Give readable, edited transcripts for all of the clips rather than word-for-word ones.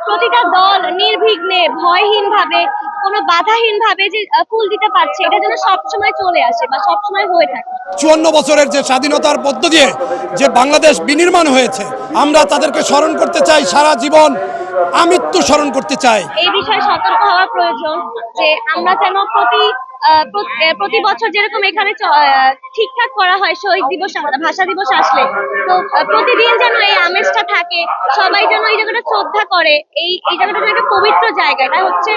প্রতিটা দল নির্বিঘ্নে ভয়হীনভাবে কোনো বাধাহীনভাবে যে ফুল দিতে পারছে, এটা যেন সবসময় চলে আসে বা সবসময় হয়ে থাকে। ৫৪ বছরের যে স্বাধীনতার মধ্য দিয়ে যে বাংলাদেশ বিনির্মাণ হয়েছে, আমরা তাদেরকে স্মরণ করতে চাই, সারা জীবন আমৃত্যু স্মরণ করতে চাই। এই বিষয়ে সতর্ক হওয়া প্রয়োজন যে আমরা যেন প্রতি বছর যেরকম এখানে ঠিকঠাক করা হয় শহীদ দিবস, ভাষা দিবস আসলে, তো প্রতিদিন যেন এই আমেজটা থাকে, সবাই যেন এই জায়গাটা শ্রদ্ধা করে। এই জায়গাটা যেন একটা পবিত্র জায়গা, এটা হচ্ছে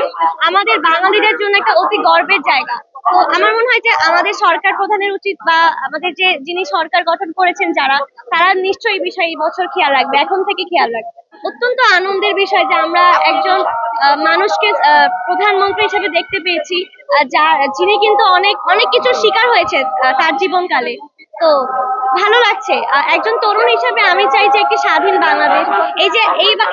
আমাদের বাঙালিদের জন্য একটা অতি গর্বের জায়গা। তো আমার মনে হয় যে আমাদের সরকার প্রধানের উচিত, বা আমাদের যিনি সরকার গঠন করেছেন তারা নিশ্চয়ই এই বিষয়ে এই বছর খেয়াল রাখবে, এখন থেকে খেয়াল রাখবে। অত্যন্ত আনন্দের বিষয় যে আমরা একজন মানুষকে প্রধানমন্ত্রী হিসেবে দেখতে পেয়েছি, যিনি কিন্তু অনেক অনেক কিছুর শিকার হয়েছে তার জীবনকালে। তো ভালো লাগছে। একজন তরুণ হিসেবে আমি চাই যে একটি স্বাধীন বাংলাদেশ, এই যে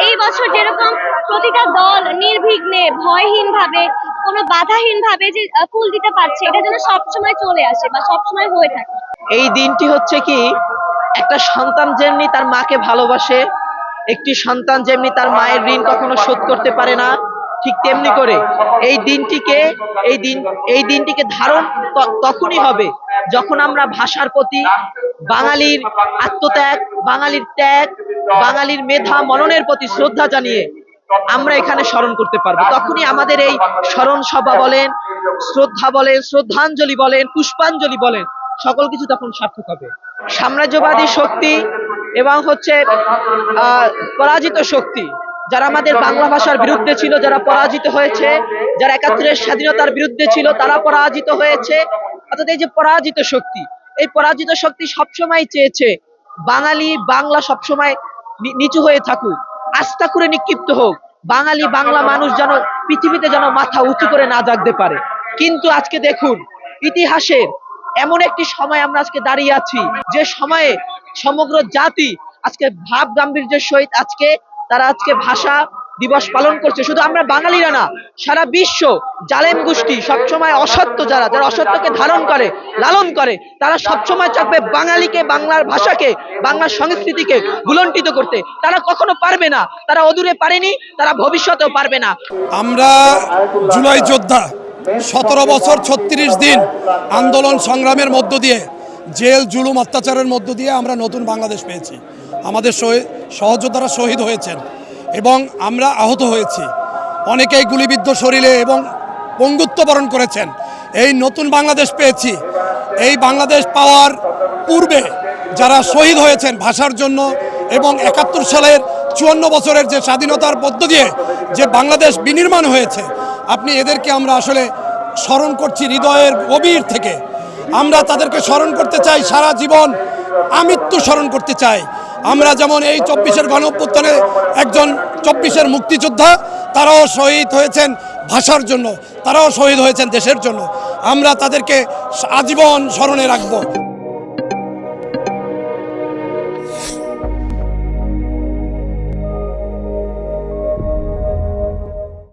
এই বছর যেরকম প্রতিটা দল নির্বিঘ্নে ভয়হীনভাবে কোনো বাধাহীনভাবে যে ফুল দিতে পারছে, এটা যেন সবসময় চলে আসে বা সবসময় হয়ে থাকে। এই দিনটি হচ্ছে কি, একটা সন্তান যেমনি তার মাকে ভালোবাসে, একটি সন্তান যেমনি তার মায়ের ঋণ কখনো শোধ করতে পারে না, ঠিক তেমনি করে এই দিনটিকে ধারণ তখনই হবে যখন আমরা ভাষার প্রতি বাঙালির আত্মত্যাগ, বাঙালির ত্যাগ, বাঙালির মেধা মননের প্রতি শ্রদ্ধা জানিয়ে আমরা এখানে স্মরণ করতে পারবো। তখনই আমাদের এই স্মরণ সভা বলেন, শ্রদ্ধা বলেন, শ্রদ্ধাঞ্জলি বলেন, পুষ্পাঞ্জলি বলেন, সকল কিছু তখন সার্থক হবে। সাম্রাজ্যবাদী শক্তি এবং হচ্ছে পরাজিত শক্তি, যারা আমাদের বাংলা ভাষার বিরুদ্ধে ছিল, যারা পরাজিত হয়েছে, যারা ৭১-এর স্বাধীনতার বিরুদ্ধে ছিল, তারা পরাজিত হয়েছে। অর্থাৎ এই যে পরাজিত শক্তি, এই পরাজিত শক্তি সবসময় চেয়েছে বাঙালি বাংলা সবসময় নিচু হয়ে থাকুক, আস্থা করে নিক্ষিপ্ত হোক, বাঙালি বাংলা মানুষ যেন পৃথিবীতে যেন মাথা উঁচু করে না জাগতে পারে। কিন্তু আজকে দেখুন, ইতিহাসের এমন একটি সময় আমরা আজকে দাঁড়িয়ে আছি, যে সময়ে সমগ্র জাতি আজকে ভাব গাম্ভীর্যের সহিত তারা আজকে ভাষা দিবস পালন করছে। শুধু আমরা বাঙালিরা না, সারা বিশ্ব জালেম গোষ্ঠী সবসময় অসত্য, যারা অসত্যকে ধারণ করে, লালন করে, তারা সবসময় চাইবে বাঙালিকে, বাংলার ভাষাকে, বাংলার সংস্কৃতিকে ভুলণ্ঠিত করতে। তারা কখনো পারবে না, তারা অদূরে পারেনি, তারা ভবিষ্যতেও পারবে না। আমরা জুলাই যোদ্ধা ১৭ বছর ৩৬ দিন আন্দোলন সংগ্রামের মধ্য দিয়ে, জেল জুলুম অত্যাচারের মধ্য দিয়ে আমরা নতুন বাংলাদেশ পেয়েছি। আমাদের সহযোদ্ধারা শহীদ হয়েছেন এবং আমরা আহত হয়েছি, অনেকেই গুলিবিদ্ধ শরীরে এবং পঙ্গুত্ব বরণ করেছেন। এই নতুন বাংলাদেশ পেয়েছি। এই বাংলাদেশ পাওয়ার পূর্বে যারা শহীদ হয়েছেন ভাষার জন্য, এবং ৭১ সালের ৫৪ বছরের যে স্বাধীনতার মধ্য দিয়ে যে বাংলাদেশ বিনির্মাণ হয়েছে, আপনি এদেরকে আমরা আসলে স্মরণ করছি হৃদয়ের গভীর থেকে। আমরা তাদেরকে স্মরণ করতে চাই, সারা জীবন আমৃত্যু স্মরণ করতে চাই। আমরা যেমন এই ২৪-এর গণঅভ্যুত্থানে একজন ২৪-এর মুক্তিযোদ্ধা, তারাও শহীদ হয়েছেন ভাষার জন্য, তারাও শহীদ হয়েছেন দেশের জন্য। আমরা তাদেরকে আজীবন স্মরণে রাখবো।